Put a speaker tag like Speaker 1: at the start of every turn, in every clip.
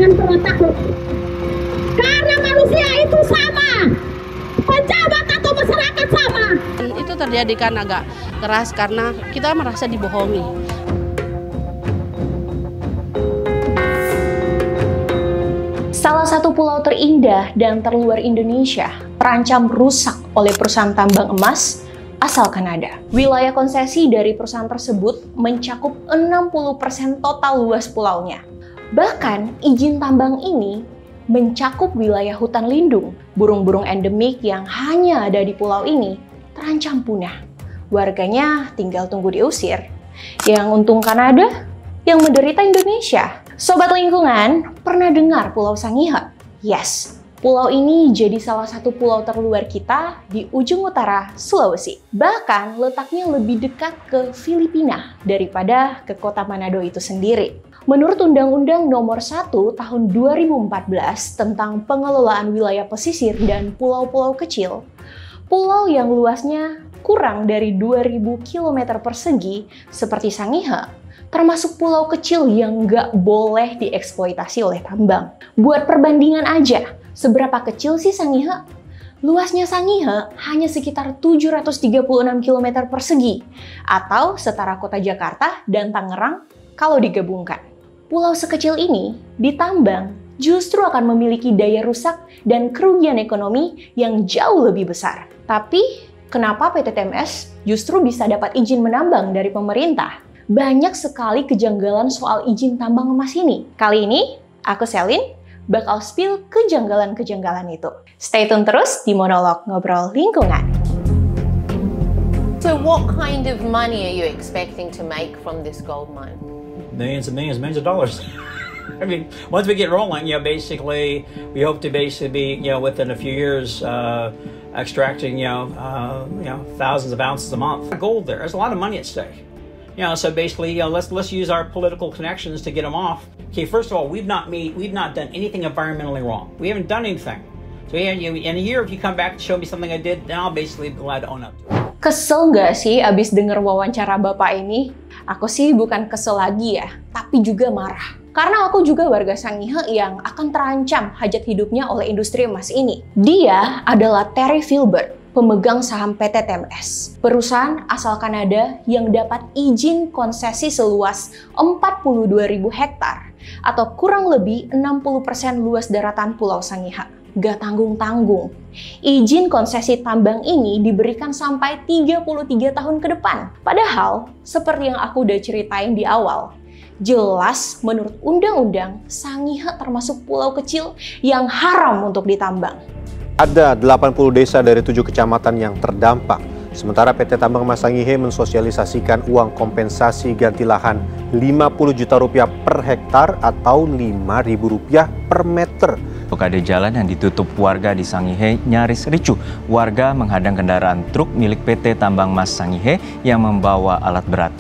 Speaker 1: jangan pernah takut. Karena manusia itu sama, pejabat atau masyarakat sama.
Speaker 2: Itu terjadi kan agak keras karena kita merasa dibohongi.
Speaker 3: Salah satu pulau terindah dan terluar Indonesia terancam rusak oleh perusahaan tambang emas asal Kanada. Wilayah konsesi dari perusahaan tersebut mencakup 60% total luas pulaunya. Bahkan izin tambang ini mencakup wilayah hutan lindung. Burung-burung endemik yang hanya ada di pulau ini terancam punah. Warganya tinggal tunggu diusir. Yang untung Kanada, yang menderita Indonesia. Sobat lingkungan, pernah dengar Pulau Sangihe? Yes, pulau ini jadi salah satu pulau terluar kita di ujung utara Sulawesi. Bahkan letaknya lebih dekat ke Filipina daripada ke kota Manado itu sendiri. Menurut Undang-Undang Nomor 1 Tahun 2014 tentang pengelolaan wilayah pesisir dan pulau-pulau kecil, pulau yang luasnya kurang dari 2000 km persegi seperti Sangihe, termasuk pulau kecil yang nggak boleh dieksploitasi oleh tambang. Buat perbandingan aja, seberapa kecil sih Sangihe? Luasnya Sangihe hanya sekitar 736 km persegi, atau setara kota Jakarta dan Tangerang kalau digabungkan. Pulau sekecil ini ditambang justru akan memiliki daya rusak dan kerugian ekonomi yang jauh lebih besar. Tapi, kenapa PT TMS justru bisa dapat izin menambang dari pemerintah? Banyak sekali kejanggalan soal izin tambang emas ini. Kali ini, aku Selin bakal spill kejanggalan-kejanggalan itu. Stay tune terus di Monolog Ngobrol Lingkungan.
Speaker 4: So what kind of money are you expecting to make from this gold mine?
Speaker 5: Millions and millions, millions of dollars. I mean, once we get rolling, basically, we hope to basically be, within a few years, extracting, thousands of ounces a month. Gold there, there's a lot of money at stake. So basically, let's use our political connections to get them off. Okay, first of all, we've not done anything environmentally wrong. We haven't done anything. So in a year, if you come back and show me something I did, then I'll basically be glad to own up to it.
Speaker 3: Kesel nggak sih abis denger wawancara Bapak ini? Aku sih bukan kesel lagi ya, tapi juga marah. Karena aku juga warga Sangihe yang akan terancam hajat hidupnya oleh industri emas ini. Dia adalah Terry Filbert, pemegang saham PT TMS, perusahaan asal Kanada yang dapat izin konsesi seluas 42.000 hektar atau kurang lebih 60% luas daratan Pulau Sangihe. Gak tanggung-tanggung. Izin konsesi tambang ini diberikan sampai 33 tahun ke depan. Padahal, seperti yang aku udah ceritain di awal, jelas menurut undang-undang, Sangihe termasuk pulau kecil yang haram untuk ditambang.
Speaker 6: Ada 80 desa dari 7 kecamatan yang terdampak. Sementara PT Tambang Emas Sangihe mensosialisasikan uang kompensasi ganti lahan Rp50 juta per hektar atau Rp5.000 per meter.
Speaker 7: Untuk ada jalan yang ditutup warga di Sangihe nyaris ricuh. Warga menghadang kendaraan truk milik PT Tambang Emas Sangihe yang membawa alat berat.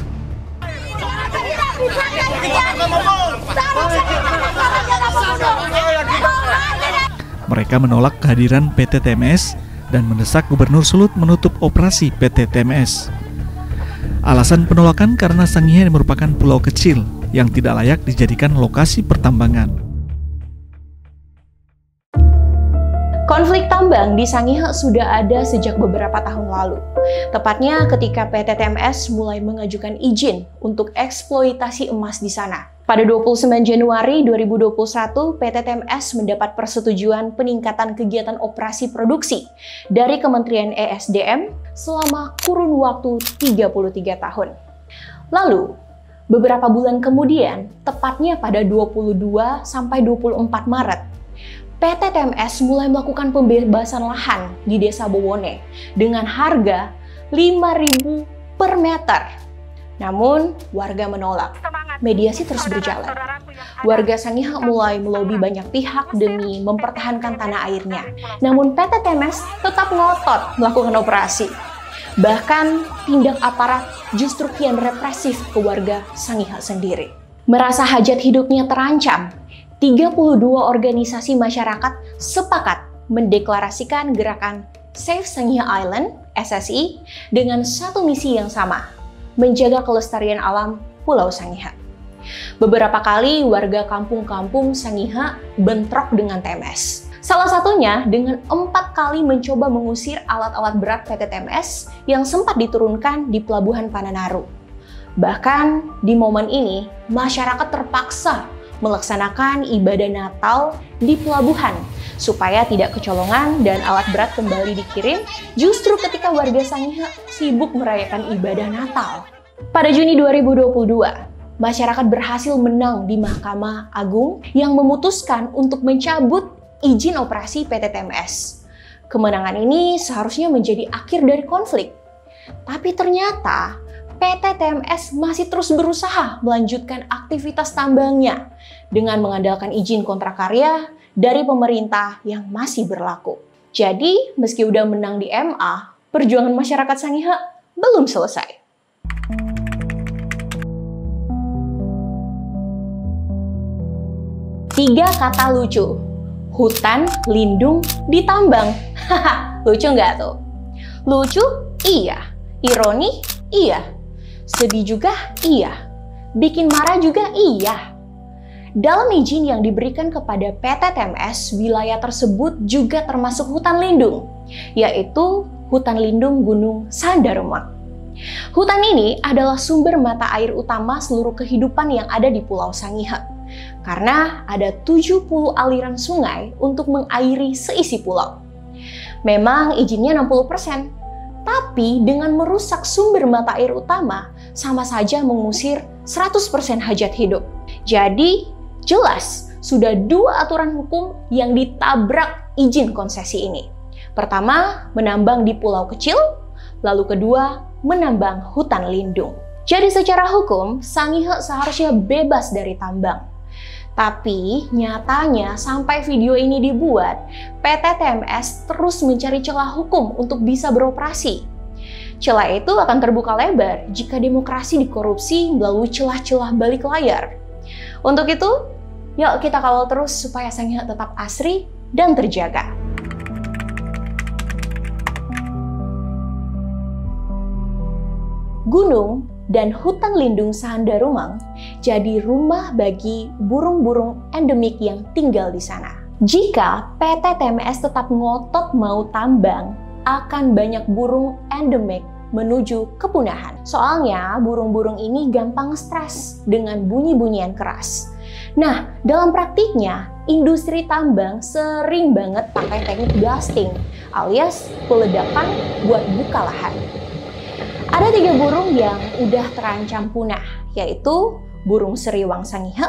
Speaker 8: Mereka menolak kehadiran PT TMS dan mendesak Gubernur Sulut menutup operasi PT TMS. Alasan penolakan karena Sangihe merupakan pulau kecil yang tidak layak dijadikan lokasi pertambangan.
Speaker 3: Konflik tambang di Sangihe sudah ada sejak beberapa tahun lalu. Tepatnya ketika PT TMS mulai mengajukan izin untuk eksploitasi emas di sana. Pada 29 Januari 2021, PT TMS mendapat persetujuan peningkatan kegiatan operasi produksi dari Kementerian ESDM selama kurun waktu 33 tahun. Lalu, beberapa bulan kemudian, tepatnya pada 22 sampai 24 Maret, PT TMS mulai melakukan pembebasan lahan di Desa Bowone dengan harga Rp5.000 per meter. Namun, warga menolak. Mediasi terus berjalan. Warga Sangihe mulai melobi banyak pihak demi mempertahankan tanah airnya. Namun PT TMS tetap ngotot melakukan operasi. Bahkan, tindak aparat justru kian represif ke warga Sangihe sendiri. Merasa hajat hidupnya terancam, 32 organisasi masyarakat sepakat mendeklarasikan gerakan Save Sangihe Island (SSI) dengan satu misi yang sama, menjaga kelestarian alam Pulau Sangihe. Beberapa kali warga kampung-kampung Sangihe bentrok dengan TMS. Salah satunya dengan 4 kali mencoba mengusir alat-alat berat PT TMS yang sempat diturunkan di Pelabuhan Pananaru. Bahkan di momen ini, masyarakat terpaksa melaksanakan ibadah Natal di pelabuhan supaya tidak kecolongan dan alat berat kembali dikirim justru ketika warga Sangihe sibuk merayakan ibadah Natal. Pada Juni 2022, masyarakat berhasil menang di Mahkamah Agung yang memutuskan untuk mencabut izin operasi PT TMS. Kemenangan ini seharusnya menjadi akhir dari konflik. Tapi ternyata PT TMS masih terus berusaha melanjutkan aktivitas tambangnya dengan mengandalkan izin kontrak karya dari pemerintah yang masih berlaku. Jadi, meski udah menang di MA, perjuangan masyarakat Sangihe belum selesai. Tiga kata lucu. Hutan lindung ditambang. Haha, lucu nggak tuh? Lucu? Iya. Ironi? Iya. Sedih juga? Iya. Bikin marah juga? Iya. Dalam izin yang diberikan kepada PT TMS, wilayah tersebut juga termasuk hutan lindung, yaitu Hutan Lindung Gunung Sandarumang. Hutan ini adalah sumber mata air utama seluruh kehidupan yang ada di Pulau Sangihe, karena ada 70 aliran sungai untuk mengairi seisi pulau. Memang izinnya 60%, tapi dengan merusak sumber mata air utama, sama saja mengusir 100% hajat hidup. Jadi, jelas sudah 2 aturan hukum yang ditabrak izin konsesi ini. Pertama, menambang di pulau kecil, lalu kedua, menambang hutan lindung. Jadi secara hukum, Sangihe seharusnya bebas dari tambang. Tapi nyatanya sampai video ini dibuat, PT TMS terus mencari celah hukum untuk bisa beroperasi. Celah itu akan terbuka lebar jika demokrasi dikorupsi melalui celah-celah balik layar. Untuk itu, yuk kita kawal terus supaya Sangihe tetap asri dan terjaga. Gunung dan hutan lindung Sandarumang jadi rumah bagi burung-burung endemik yang tinggal di sana. Jika PT TMS tetap ngotot mau tambang, akan banyak burung endemik menuju kepunahan. Soalnya burung-burung ini gampang stres dengan bunyi-bunyian keras. Nah, dalam praktiknya, industri tambang sering banget pakai teknik blasting, alias peledakan buat buka lahan. Ada 3 burung yang udah terancam punah, yaitu burung seriwang Sangihe,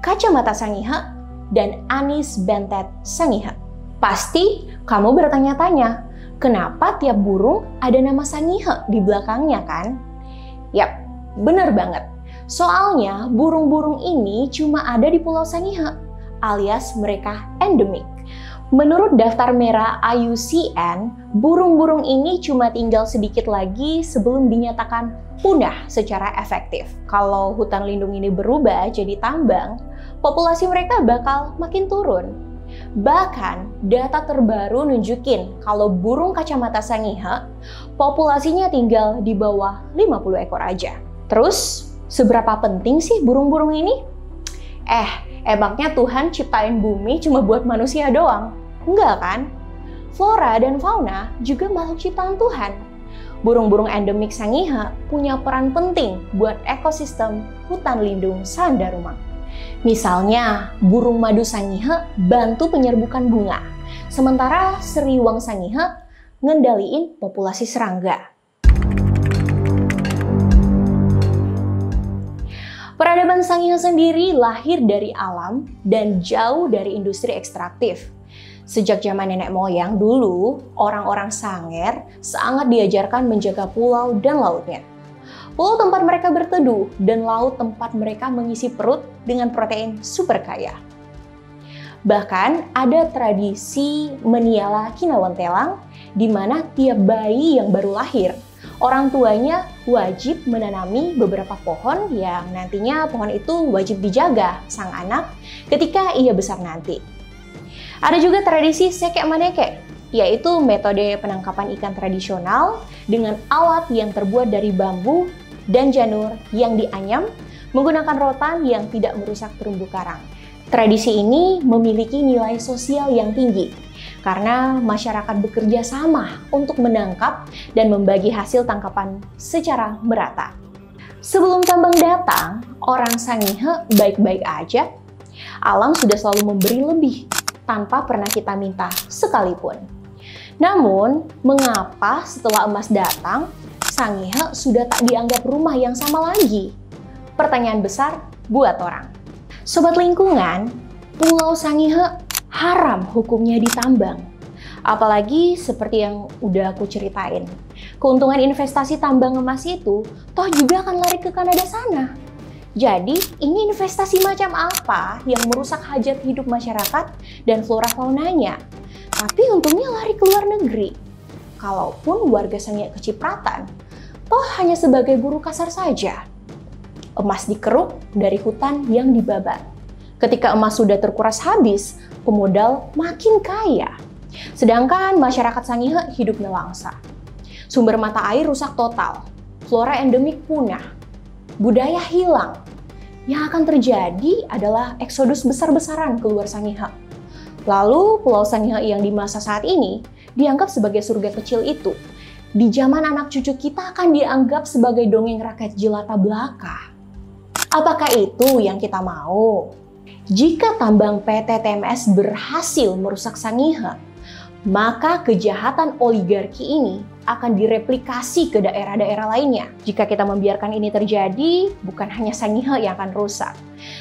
Speaker 3: kacamata Sangihe, dan anis bentet Sangihe. Pasti kamu bertanya-tanya, kenapa tiap burung ada nama Sangihe di belakangnya kan? Yap, bener banget. Soalnya burung-burung ini cuma ada di Pulau Sangihe, alias mereka endemik. Menurut daftar merah IUCN, burung-burung ini cuma tinggal sedikit lagi sebelum dinyatakan punah secara efektif. Kalau hutan lindung ini berubah jadi tambang, populasi mereka bakal makin turun. Bahkan, data terbaru nunjukin kalau burung kacamata Sangihe, populasinya tinggal di bawah 50 ekor aja. Terus, seberapa penting sih burung-burung ini? Emangnya Tuhan ciptain bumi cuma buat manusia doang? Enggak kan? Flora dan fauna juga makhluk ciptaan Tuhan. Burung-burung endemik Sangihe punya peran penting buat ekosistem hutan lindung Sandarumang. Misalnya, burung madu Sangihe bantu penyerbukan bunga, sementara seriwang Sangihe ngendaliin populasi serangga. Peradaban Sangihe sendiri lahir dari alam dan jauh dari industri ekstraktif. Sejak zaman nenek moyang dulu, orang-orang Sanger sangat diajarkan menjaga pulau dan lautnya. Pulau tempat mereka berteduh dan laut tempat mereka mengisi perut dengan protein super kaya. Bahkan ada tradisi meniala kinawan telang, di mana tiap bayi yang baru lahir, orang tuanya wajib menanami beberapa pohon yang nantinya pohon itu wajib dijaga sang anak ketika ia besar nanti. Ada juga tradisi sekek maneke, yaitu metode penangkapan ikan tradisional dengan alat yang terbuat dari bambu dan janur yang dianyam menggunakan rotan yang tidak merusak terumbu karang. Tradisi ini memiliki nilai sosial yang tinggi karena masyarakat bekerja sama untuk menangkap dan membagi hasil tangkapan secara merata. Sebelum tambang datang, orang Sangihe baik-baik aja. Alam sudah selalu memberi lebih tanpa pernah kita minta sekalipun. Namun, mengapa setelah emas datang, Sangihe sudah tak dianggap rumah yang sama lagi? Pertanyaan besar buat orang. Sobat lingkungan, Pulau Sangihe haram hukumnya ditambang. Apalagi seperti yang udah aku ceritain, keuntungan investasi tambang emas itu toh juga akan lari ke Kanada sana. Jadi, ini investasi macam apa yang merusak hajat hidup masyarakat dan flora faunanya? Tapi untungnya lari ke luar negeri. Kalaupun warga Sangihe kecipratan, toh hanya sebagai buruh kasar saja. Emas dikeruk dari hutan yang dibabat. Ketika emas sudah terkuras habis, pemodal makin kaya. Sedangkan masyarakat Sangihe hidup nelangsa. Sumber mata air rusak total, flora endemik punah, budaya hilang. Yang akan terjadi adalah eksodus besar-besaran keluar Sangihe. Lalu Pulau Sangihe yang di masa saat ini dianggap sebagai surga kecil itu, di zaman anak cucu kita akan dianggap sebagai dongeng rakyat jelata belaka. Apakah itu yang kita mau? Jika tambang PT TMS berhasil merusak Sangihe, maka kejahatan oligarki ini akan direplikasi ke daerah-daerah lainnya. Jika kita membiarkan ini terjadi, bukan hanya Sangihe yang akan rusak,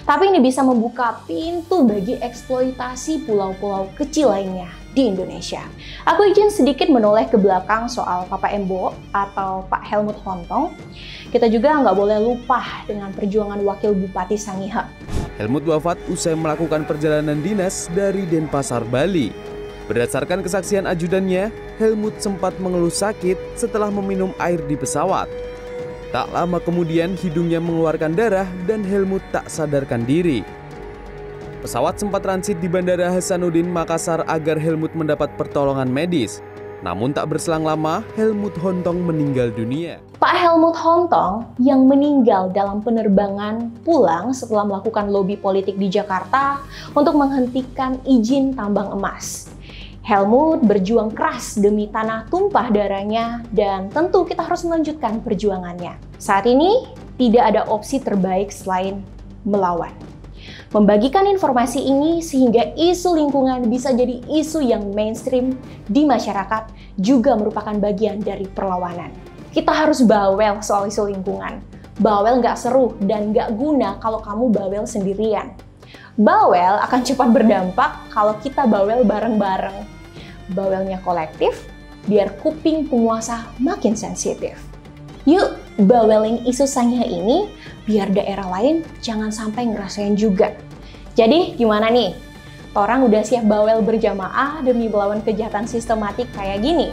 Speaker 3: tapi ini bisa membuka pintu bagi eksploitasi pulau-pulau kecil lainnya di Indonesia. Aku izin sedikit menoleh ke belakang soal Papa Embo atau Pak Helmut Hontong. Kita juga nggak boleh lupa dengan perjuangan Wakil Bupati Sangihe.
Speaker 9: Helmut wafat usai melakukan perjalanan dinas dari Denpasar, Bali. Berdasarkan kesaksian ajudannya, Helmut sempat mengeluh sakit setelah meminum air di pesawat. Tak lama kemudian hidungnya mengeluarkan darah dan Helmut tak sadarkan diri. Pesawat sempat transit di Bandara Hasanuddin, Makassar agar Helmut mendapat pertolongan medis. Namun tak berselang lama, Helmut Hontong meninggal dunia.
Speaker 3: Pak Helmut Hontong yang meninggal dalam penerbangan pulang setelah melakukan lobi politik di Jakarta untuk menghentikan izin tambang emas. Helmut berjuang keras demi tanah tumpah darahnya dan tentu kita harus melanjutkan perjuangannya. Saat ini tidak ada opsi terbaik selain melawan. Membagikan informasi ini sehingga isu lingkungan bisa jadi isu yang mainstream di masyarakat juga merupakan bagian dari perlawanan. Kita harus bawel soal isu lingkungan. Bawel nggak seru dan nggak guna kalau kamu bawel sendirian. Bawel akan cepat berdampak kalau kita bawel bareng-bareng. Bawelnya kolektif, biar kuping penguasa makin sensitif. Yuk, bawelin isu Sangihe ini, biar daerah lain jangan sampai ngerasain juga. Jadi, gimana nih? Orang udah siap bawel berjamaah demi melawan kejahatan sistematik kayak gini?